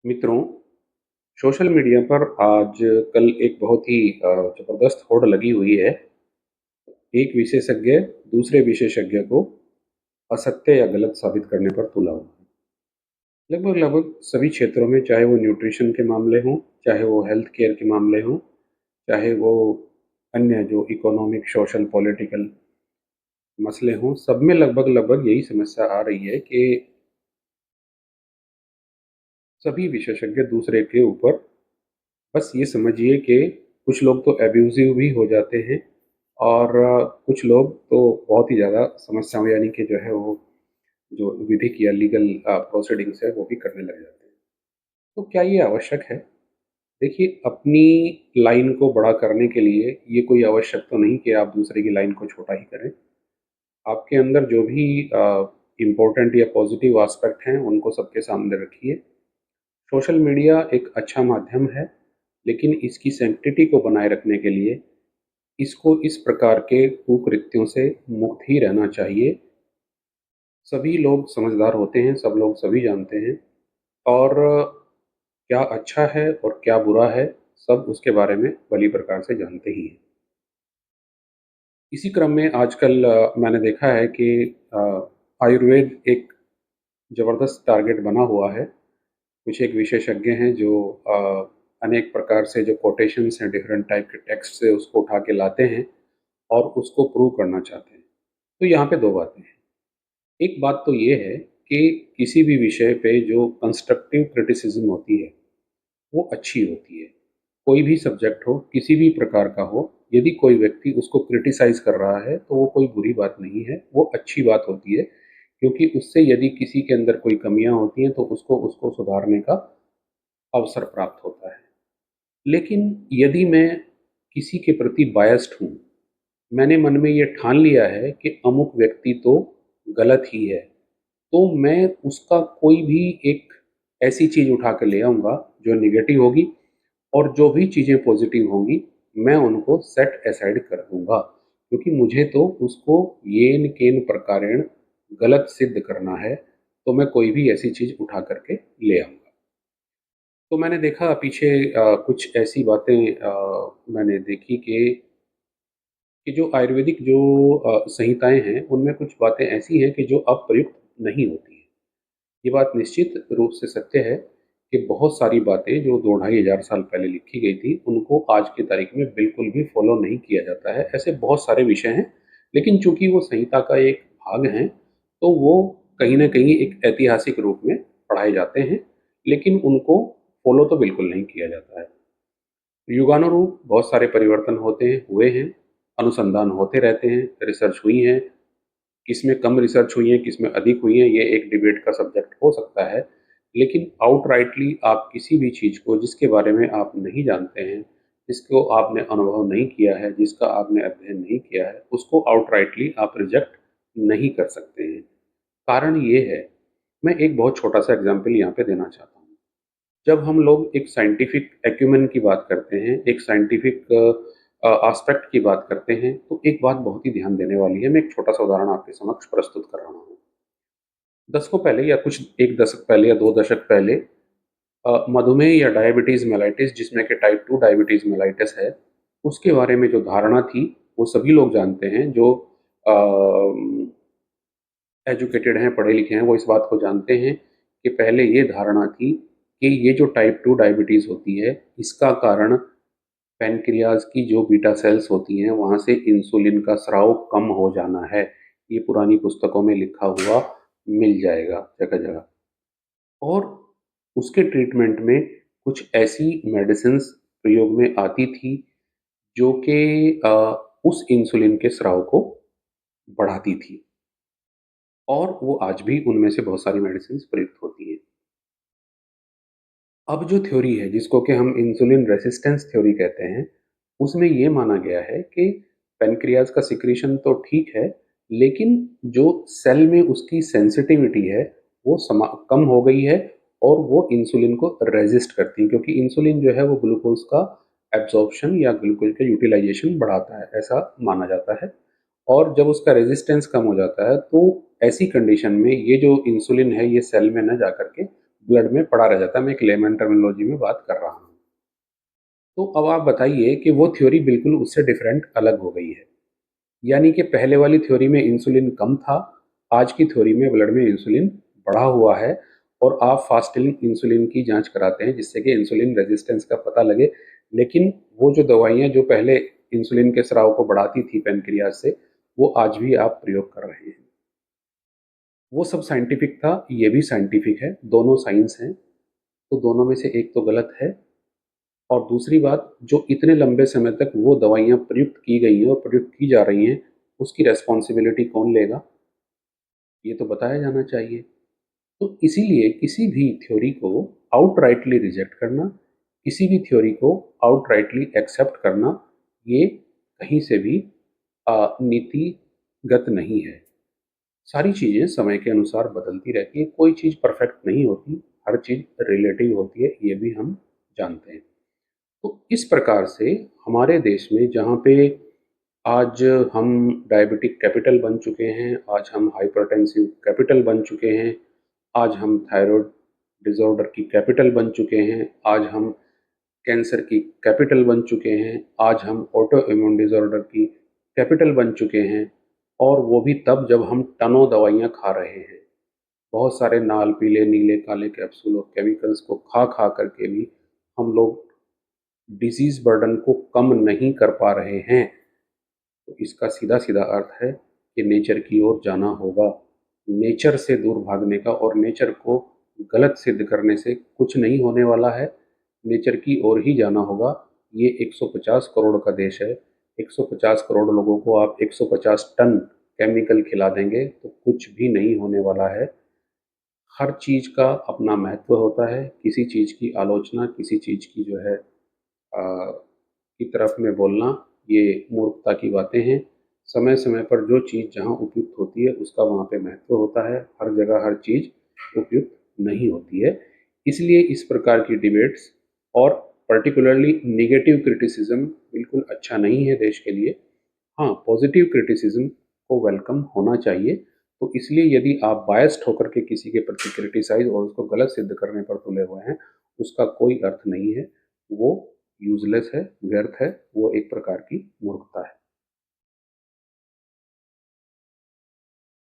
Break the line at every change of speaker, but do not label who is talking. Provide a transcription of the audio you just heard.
मित्रों, social media पर आज कल एक बहुत ही ज़बरदस्त होड़ लगी हुई है। एक विशेषज्ञ दूसरे विशेषज्ञ को असत्य या गलत साबित करने पर तुला हुआ है। लगभग लगभग सभी क्षेत्रों में, चाहे वो न्यूट्रिशन के मामले हों, चाहे वो हेल्थ केयर के मामले हों, चाहे वो अन्य जो इकोनॉमिक, सोशल, पॉलिटिकल मसले हों, सब में लगभग लगभग यही समस्या आ रही है कि सभी विशेषज्ञ दूसरे के ऊपर, बस ये समझिए कि कुछ लोग तो एब्यूज़िव भी हो जाते हैं और कुछ लोग तो बहुत ही ज़्यादा समस्याओं, यानी कि जो है वो जो विधिक या लीगल प्रोसीडिंग्स है वो भी करने लग जाते हैं। तो क्या ये आवश्यक है? देखिए, अपनी लाइन को बड़ा करने के लिए ये कोई आवश्यक तो नहीं कि आप दूसरे की लाइन को छोटा ही करें। आपके अंदर जो भी इम्पोर्टेंट या पॉजिटिव एस्पेक्ट हैं उनको सबके सामने रखिए। सोशल मीडिया एक अच्छा माध्यम है, लेकिन इसकी सैंक्टिटी को बनाए रखने के लिए इसको इस प्रकार के कुकृत्यों से मुक्त ही रहना चाहिए। सभी लोग समझदार होते हैं, सब लोग सभी जानते हैं और क्या अच्छा है और क्या बुरा है, सब उसके बारे में भली प्रकार से जानते ही हैं। इसी क्रम में आजकल मैंने देखा है कि अ, आयुर्वेद एक ज़बरदस्त टारगेट बना हुआ है। कुछ एक विशेषज्ञ हैं जो अनेक प्रकार से जो कोटेशंस हैं डिफरेंट टाइप के टेक्स्ट से उसको उठा के लाते हैं और उसको प्रूव करना चाहते हैं। तो यहाँ पे 2 बातें हैं। एक बात तो ये है कि किसी भी विषय पे जो कंस्ट्रक्टिव क्रिटिसिज्म होती है, वो अच्छी होती है। कोई भी सब्जेक्ट हो, किसी भी प्रकार का हो, यदि कोई व्यक्ति उसको क्रिटिसाइज़ कर रहा है, तो वो कोई बुरी बात नहीं है, वो अच्छी बात होती है, क्योंकि उससे यदि किसी के अंदर कोई कमियाँ होती हैं, तो उसको उसको सुधारने का अवसर प्राप्त होता है। लेकिन यदि मैं किसी के प्रति बायस्ड हूँ, मैंने मन में ये ठान लिया है कि अमुक व्यक्ति तो गलत ही है, तो मैं उसका कोई भी एक ऐसी चीज़ उठा के ले आऊँगा जो नेगेटिव होगी और जो भी चीज़ें पॉजिटिव होंगी, मैं उनको सेट असाइड कर दूँगा। क्योंकि मुझे तो उसको येन-केन प्रकारेण गलत सिद्ध करना है, तो मैं कोई भी ऐसी चीज़ उठा कर के ले आऊँगा। तो मैंने देखा पीछे कुछ ऐसी बातें मैंने देखी कि जो आयुर्वेदिक जो संहिताएँ हैं, उनमें कुछ बातें ऐसी हैं कि जो अब प्रयुक्त नहीं होती हैं। ये बात निश्चित रूप से सत्य है कि बहुत सारी बातें जो 2 ढाई हज़ार साल पहले लिखी गई थी, उनको आज की तारीख में बिल्कुल भी फ़ॉलो नहीं किया जाता है। ऐसे बहुत सारे विषय हैं, लेकिन चूँकि वो संहिता का एक भाग हैं, तो वो कहीं न कहीं एक ऐतिहासिक रूप में पढ़ाए जाते हैं, लेकिन उनको फ़ॉलो तो बिल्कुल नहीं किया जाता है। युगानुरूप बहुत सारे परिवर्तन होते हैं, हुए हैं, अनुसंधान होते रहते हैं, रिसर्च हुई हैं, किसमें कम रिसर्च हुई है, किसमें अधिक हुई है, ये एक डिबेट का सब्जेक्ट हो सकता है। लेकिन आउटराइटली आप किसी भी चीज़ को जिसके बारे में आप नहीं जानते हैं, जिसको आपने अनुभव नहीं किया है, जिसका आपने अध्ययन नहीं किया है, उसको आउटराइटली आप रिजेक्ट नहीं कर सकते हैं। कारण ये है, मैं एक बहुत छोटा-सा एग्ज़ाम्पल यहाँ पे देना चाहता हूँ। जब हम लोग एक साइंटिफिक एक्यूमेन की बात करते हैं, एक साइंटिफिक एस्पेक्ट की बात करते हैं, तो एक बात बहुत ही ध्यान देने वाली है। मैं एक छोटा-सा उदाहरण आपके समक्ष प्रस्तुत कर रहा हूँ। दशकों पहले या कुछ 1 दशक पहले या 2 दशक पहले मधुमेह या डायबिटीज़ मेलाइटिस, जिसमें कि टाइप 2 डायबिटीज़ मेलाइटिस है, उसके बारे में जो धारणा थी, वो सभी लोग जानते हैं जो अ, एजुकेटेड हैं, पढ़े-लिखे हैं, वो इस बात को जानते हैं कि पहले ये धारणा थी कि ये जो टाइप 2 डायबिटीज़ होती है, इसका कारण पैनक्रियाज़ की जो बीटा सेल्स होती हैं, वहाँ से इंसुलिन का स्राव कम हो जाना है। ये पुरानी पुस्तकों में लिखा हुआ मिल जाएगा जगह-जगह। और उसके ट्रीटमेंट में कुछ ऐसी मेडिसिन्स प्रयोग में आती थी, जो कि उस इंसुलिन के स्राव को बढ़ाती थी और वो आज भी उनमें से बहुत सारी मेडिसिन्स प्रयुक्त होती हैं। अब जो थ्योरी है, जिसको कि हम इंसुलिन रेजिस्टेंस थ्योरी कहते हैं, उसमें ये माना गया है कि पैनक्रियाज़ का सिक्रीशन तो ठीक है, लेकिन जो सेल में उसकी सेंसिटिविटी है, वो कम हो गई है और वो इंसुलिन को रेज़िस्ट करती है, क्योंकि इंसुलिन जो है वो ग्लूकोज़ का एब्ज़ॉर्प्शन या ग्लूकोज़ का यूटिलाइज़ेशन बढ़ाता है, ऐसा माना जाता है। और जब उसका रेज़िस्टेंस कम हो जाता है, तो ऐसी कंडीशन में ये जो इंसुलिन है, ये सेल में ना जाकर के ब्लड में पड़ा रह जाता है। मैं एक लेमन टर्मिनोलॉजी में बात कर रहा हूँ। तो अब आप बताइए कि वो थ्योरी बिल्कुल उससे डिफरेंट अलग हो गई है। यानी कि पहले वाली थ्योरी में इंसुलिन कम था, आज की थ्योरी में ब्लड में इंसुलिन बढ़ा हुआ है और आप फास्टिंग इंसुलिन की जांच कराते हैं जिससे कि इंसुलिन रेजिस्टेंस का पता लगे। लेकिन वो जो दवाइयाँ जो पहले इंसुलिन के स्राव को बढ़ाती थी पैनक्रियाज से, वो आज भी आप प्रयोग कर रहे हैं। वो सब साइंटिफिक था, ये भी साइंटिफिक है, दोनों साइंस हैं। तो दोनों में से एक तो गलत है। और दूसरी बात, जो इतने लंबे समय तक वो दवाइयाँ प्रयुक्त की गई हैं और प्रयुक्त की जा रही हैं, उसकी रिस्पॉन्सिबिलिटी कौन लेगा? ये तो बताया जाना चाहिए। तो इसीलिए किसी भी थ्योरी को आउटराइटली रिजेक्ट करना, किसी भी थ्योरी को आउटराइटली एक्सेप्ट करना, ये कहीं से भी नीतिगत नहीं है। सारी चीज़ें समय के अनुसार बदलती रहती है, कोई चीज़ परफेक्ट नहीं होती, हर चीज़ रिलेटिव होती है, ये भी हम जानते हैं। तो इस प्रकार से हमारे देश में जहाँ पे आज हम डायबिटिक कैपिटल बन चुके हैं, आज हम हाइपरटेंसिव कैपिटल बन चुके हैं, आज हम थायराइड डिसऑर्डर की कैपिटल बन चुके हैं, आज हम कैंसर की कैपिटल बन चुके हैं, आज हम ऑटो इम्यून डिसऑर्डर की कैपिटल बन चुके हैं। और वो भी तब जब हम टनों दवाइयाँ खा रहे हैं। बहुत सारे लाल पीले नीले काले कैप्सूल और केमिकल्स को खा खा करके भी हम लोग डिजीज़ बर्डन को कम नहीं कर पा रहे हैं। तो इसका सीधा सीधा अर्थ है कि नेचर की ओर जाना होगा। नेचर से दूर भागने का और नेचर को गलत सिद्ध करने से कुछ नहीं होने वाला है। नेचर की ओर ही जाना होगा। ये 150 करोड़ का देश है। 150 करोड़ लोगों को आप 150 टन केमिकल खिला देंगे तो कुछ भी नहीं होने वाला है। हर चीज़ का अपना महत्व होता है। किसी चीज़ की आलोचना, किसी चीज़ की जो है की तरफ में बोलना, ये मूर्खता की बातें हैं। समय समय पर जो चीज़ जहाँ उपयुक्त होती है उसका वहाँ पे महत्व होता है। हर जगह हर चीज़ उपयुक्त नहीं होती है। इसलिए इस प्रकार की डिबेट्स और पर्टिकुलरली नेगेटिव क्रिटिसिज्म बिल्कुल अच्छा नहीं है देश के लिए। हाँ, पॉजिटिव क्रिटिसिज्म को वेलकम होना चाहिए। तो इसलिए यदि आप बायस्ड होकर के किसी के प्रति क्रिटिसाइज़ और उसको गलत सिद्ध करने पर तुले हुए हैं, उसका कोई अर्थ नहीं है। वो यूज़लेस है, व्यर्थ है, वो एक प्रकार की मूर्खता है।